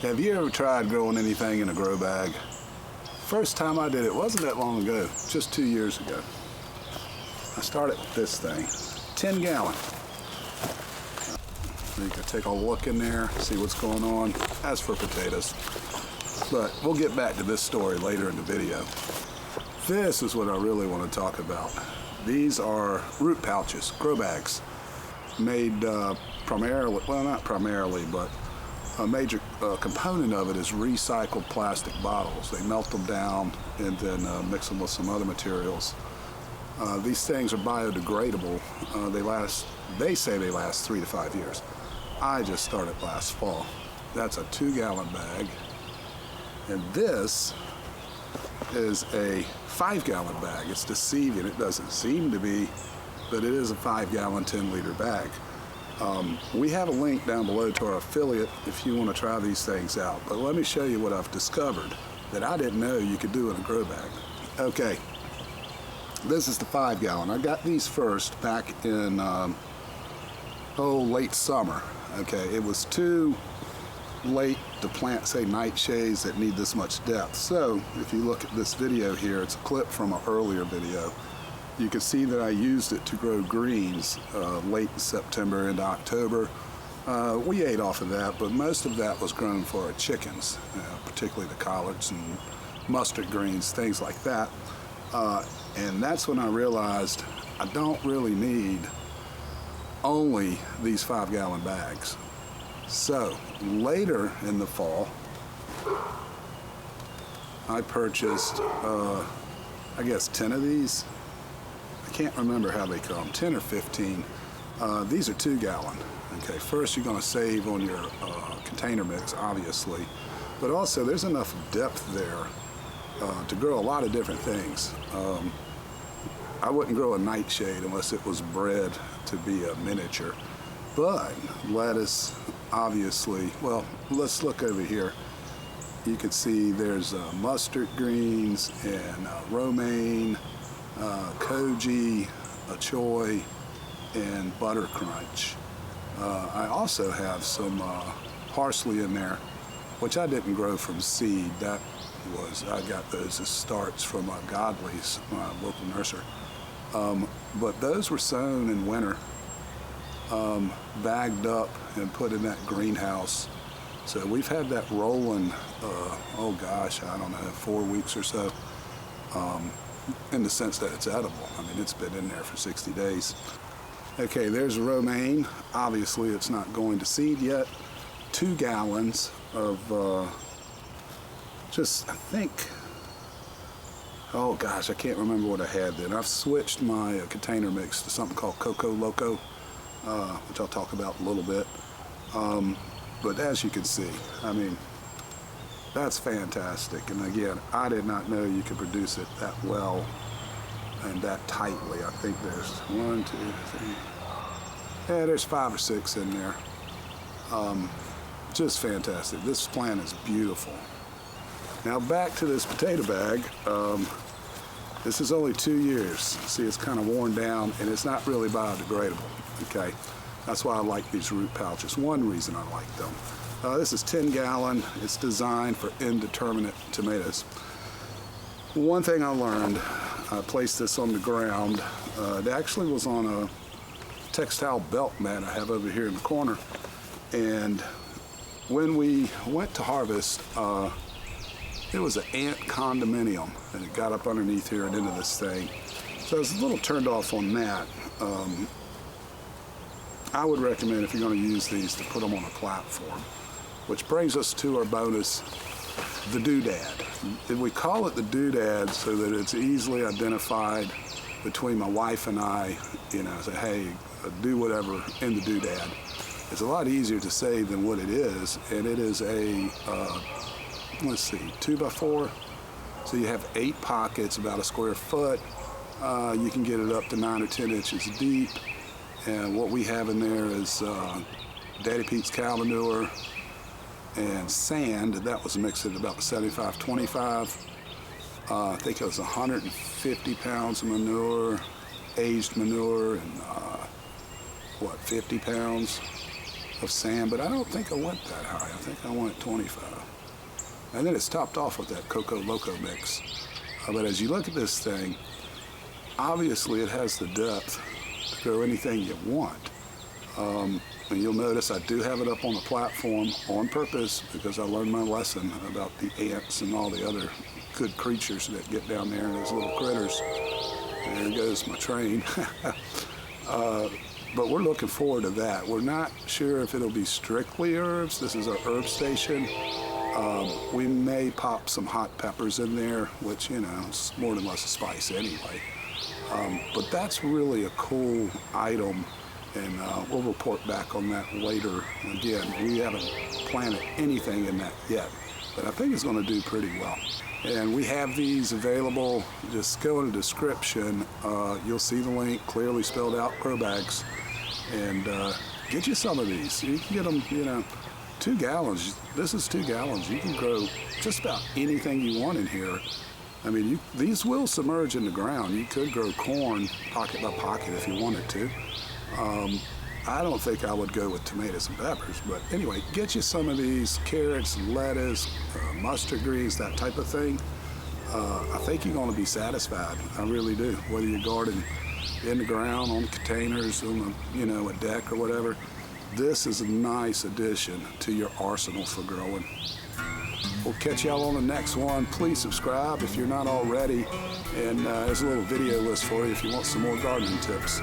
Have you ever tried growing anything in a grow bag? First time I did it wasn't that long ago, just 2 years ago. I started with this thing, 10 gallon. You can take a look in there, see what's going on. As for potatoes, but we'll get back to this story later in the video. This is what I really want to talk about. These are root pouches, grow bags, made primarily, well not primarily, but a major component of it is recycled plastic bottles. They melt them down and then mix them with some other materials. These things are biodegradable. They say they last 3 to 5 years. I just started last fall. That's a 2 gallon bag. And this is a 5 gallon bag. It's deceiving. It doesn't seem to be, but it is a 5 gallon, 10 liter bag. We have a link down below to our affiliate if you want to try these things out. But let me show you what I've discovered that I didn't know you could do in a grow bag. Okay, this is the 5 gallon. I got these first back in late summer. Okay, it was too late to plant, say, nightshades that need this much depth. So if you look at this video here, it's a clip from an earlier video. You can see that I used it to grow greens late in September into October. We ate off of that, but most of that was grown for our chickens, particularly the collards and mustard greens, things like that. And that's when I realized I don't really need only these 5 gallon bags. So later in the fall, I purchased, I guess 10 of these. I can't remember how they come, 10 or 15. These are 2 gallon. Okay, first you're gonna save on your container mix, obviously, but also there's enough depth there to grow a lot of different things. I wouldn't grow a nightshade unless it was bred to be a miniature, but lettuce, obviously, well, let's look over here. You can see there's mustard greens and romaine, koji, choy, and butter crunch. I also have some parsley in there, which I didn't grow from seed. That was, I got those as starts from Godley's, my local nursery. But those were sown in winter, bagged up and put in that greenhouse. So we've had that rolling, oh gosh, I don't know, 4 weeks or so. In the sense that it's edible. I mean, it's been in there for 60 days. Okay, there's romaine. Obviously, it's not going to seed yet. 2 gallons of just, I think, oh gosh, I can't remember what I had then. I've switched my container mix to something called Coco Loco, which I'll talk about in a little bit. But as you can see, I mean, that's fantastic. And again, I did not know you could produce it that well and that tightly. I think there's 1, 2, 3. Yeah, there's 5 or 6 in there. Just fantastic. This plant is beautiful. Now back to this potato bag. This is only 2 years. See, it's kind of worn down and it's not really biodegradable. Okay, that's why I like these root pouches. One reason I like them. This is 10 gallon. It's designed for indeterminate tomatoes. One thing I learned, I placed this on the ground. It actually was on a textile belt mat I have over here in the corner. And when we went to harvest, it was an ant condominium, and it got up underneath here and into this thing. So I was a little turned off on that. I would recommend, if you're going to use these, to put them on a platform. Which brings us to our bonus, the doodad. We call it the doodad so that it's easily identified between my wife and I. You know, say, hey, do whatever in the doodad. It's a lot easier to say than what it is, and it is a, let's see, 2x4. So you have 8 pockets, about a square foot. You can get it up to 9 or 10 inches deep. And what we have in there is Daddy Pete's cow manure and sand. That was mixed at about 75-25. I think it was 150 pounds of manure, aged manure, and 50 pounds of sand, but I don't think I went that high. I think I went 25. And then it's topped off with that Coco Loco mix. But as you look at this thing, obviously it has the depth to grow anything you want. And you'll notice I do have it up on the platform on purpose because I learned my lesson about the ants and all the other good creatures that get down there and those little critters. There goes my train. But we're looking forward to that. We're not sure if it'll be strictly herbs. This is our herb station. We may pop some hot peppers in there, which, you know, it's more than less a spice anyway. But that's really a cool item, and we'll report back on that later. Again, we haven't planted anything in that yet, but I think it's going to do pretty well. And we have these available. Just go in the description. You'll see the link clearly spelled out, grow bags, and get you some of these. You can get them, you know, 2 gallons. This is 2 gallons. You can grow just about anything you want in here. I mean, these will submerge in the ground. You could grow corn pocket by pocket if you wanted to. I don't think I would go with tomatoes and peppers, but anyway, get you some of these carrots, lettuce, mustard greens, that type of thing. I think you're going to be satisfied. I really do. Whether you garden in the ground, on the containers, on the, you know, a deck or whatever, this is a nice addition to your arsenal for growing. We'll catch y'all on the next one. Please subscribe if you're not already, and there's a little video list for you if you want some more gardening tips.